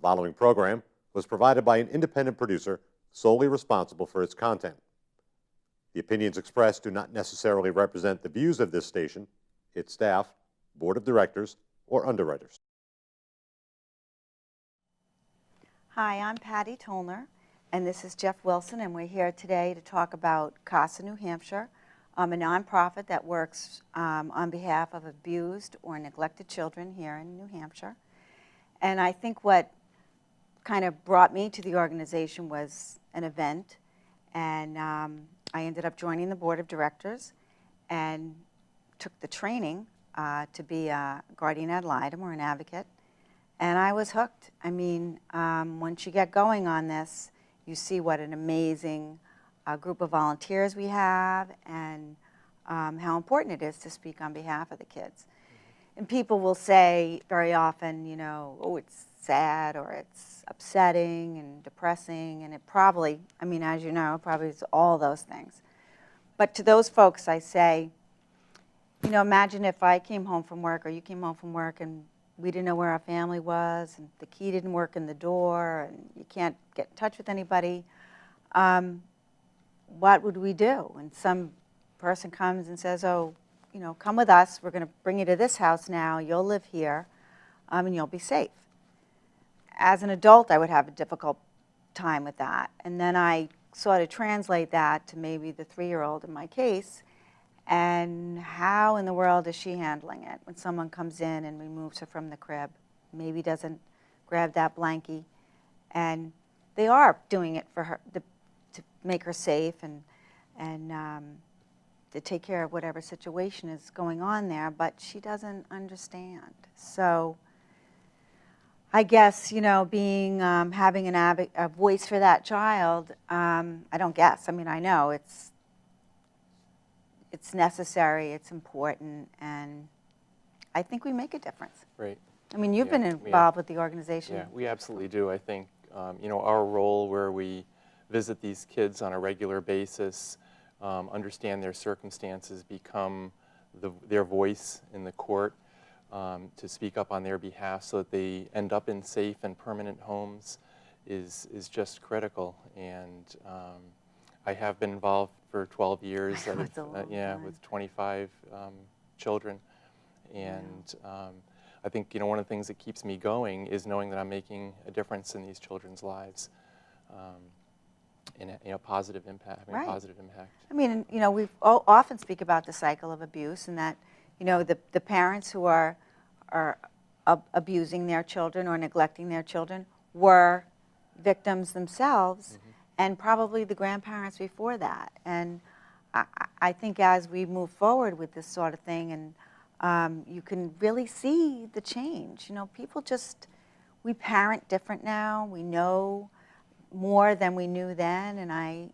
following program was provided by an independent producer solely responsible for its content. The opinions expressed do not necessarily represent the views of this station, its staff, board of directors, or underwriters. Hi, I'm Patty Tollner, and this is Jeff Wilson, and we're here today to talk about CASA New Hampshire, a nonprofit that works on behalf of abused or neglected children here in New Hampshire. And I think what kind of brought me to the organization was an event, and I ended up joining the board of directors and took the training to be a guardian ad litem or an advocate, and I was hooked. I mean, once you get going on this, you see what an amazing group of volunteers we have, and how important it is to speak on behalf of the kids. And people will say very often, you know, oh, it's sad or it's upsetting and depressing, and it probably, I mean, as you know, probably is all those things. But to those folks, I say, you know, imagine if I came home from work or you came home from work and we didn't know where our family was, and the key didn't work in the door, and you can't get in touch with anybody. What would we do? And some person comes and says, oh, you know, come with us. We're going to bring you to this house now. You'll live here, and you'll be safe. As an adult, I would have a difficult time with that. And then I sort of translate that to maybe the 3-year-old in my case, and how in the world is she handling it when someone comes in and removes her from the crib, maybe doesn't grab that blankie, and they are doing it for her to make her safe and to take care of whatever situation is going on there, but she doesn't understand. So I guess, you know, being having a voice for that child, I don't guess. I mean, I know it's necessary, it's important, and I think we make a difference. Right. I mean, you've been involved with the organization. Yeah, we absolutely do. I think, you know, our role where we visit these kids on a regular basis, understand their circumstances, become their voice in the court, to speak up on their behalf so that they end up in safe and permanent homes is just critical. And I have been involved for 12 years, with 25 children. And I think, you know, one of the things that keeps me going is knowing that I'm making a difference in these children's lives. In a positive impact, having a positive impact. I mean, you know, we often speak about the cycle of abuse, and that, you know, the parents who are abusing their children or neglecting their children were victims themselves, and probably the grandparents before that. And I think as we move forward with this sort of thing, and you can really see the change. You know, people we parent different now. We know more than we knew then, and I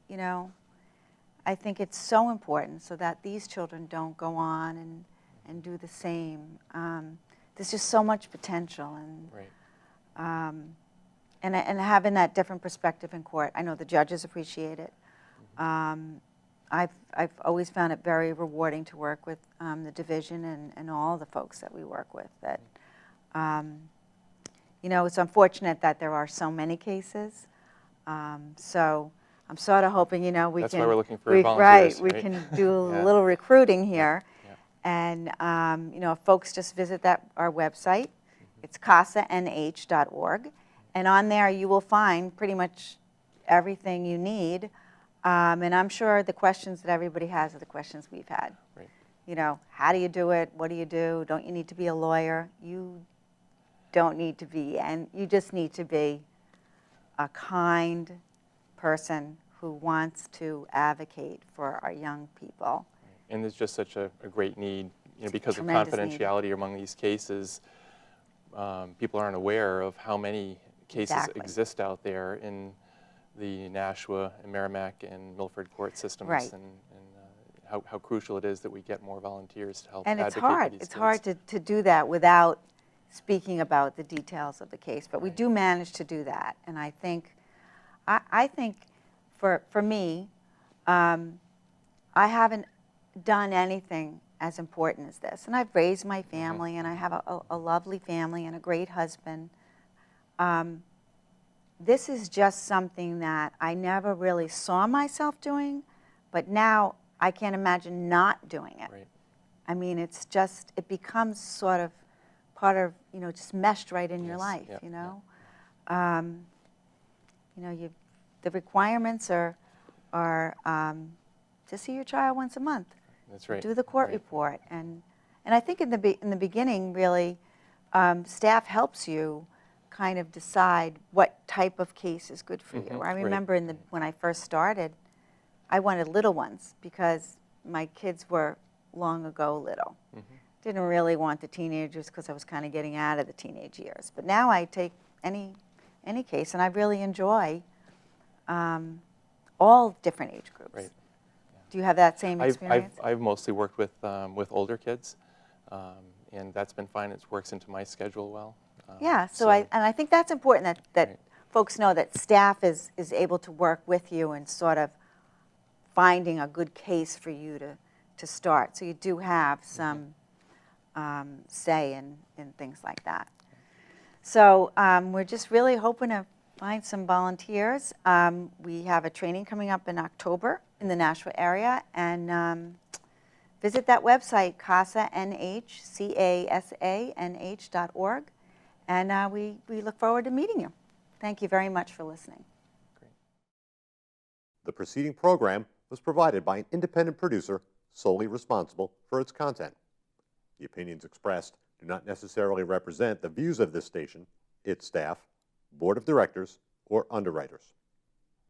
think it's so important so that these children don't go on and do the same. There's just so much potential, and having that different perspective in court. I know the judges appreciate it. I've always found it very rewarding to work with the division and all the folks that we work with. That you know, it's unfortunate that there are so many cases. So I'm sort of hoping, you know, That's why we're looking for volunteers. Right, we can do a little recruiting here. And, you know, if folks just visit our website, it's casanh.org. And on there you will find pretty much everything you need. And I'm sure the questions that everybody has are the questions we've had. Right. You know, how do you do it? What do you do? Don't you need to be a lawyer? You don't need to be, and you just need to be a kind person who wants to advocate for our young people. And there's just such a great need, you know, because of Tremendous confidentiality among these cases. People aren't aware of how many cases exist out there in the Nashua and Merrimack and Milford court systems, and how crucial it is that we get more volunteers to help advocate for these kids. It's hard to do that without speaking about the details of the case, but we do manage to do that. And I think for me, I haven't done anything as important as this. And I've raised my family, and I have a lovely family and a great husband. this is just something that I never really saw myself doing, but now I can't imagine not doing it. Right. I mean, it's just, it becomes sort of part of, you know, just meshed right in your Yes, life, yep, you know? You know, the requirements are to see your child once a month. That's right. Do the court Right. report. And I think in the beginning, really, staff helps you kind of decide what type of case is good for you. I Right. remember when I first started, I wanted little ones because my kids were long ago little. Didn't really want the teenagers because I was kind of getting out of the teenage years. But now I take any case, and I really enjoy all different age groups. Right. Do you have that same experience? I've mostly worked with older kids, and that's been fine. It works into my schedule well. Yeah, so I think that's important that Right. folks know that staff is able to work with you and sort of finding a good case for you to start. So you do have some say in things like that. So we're just really hoping to find some volunteers. We have a training coming up in October in the Nashville area, and visit that website, CASA NH, CASANH.org, and we look forward to meeting you. Thank you very much for listening. Great. The preceding program was provided by an independent producer solely responsible for its content. The opinions expressed do not necessarily represent the views of this station, its staff, board of directors, or underwriters.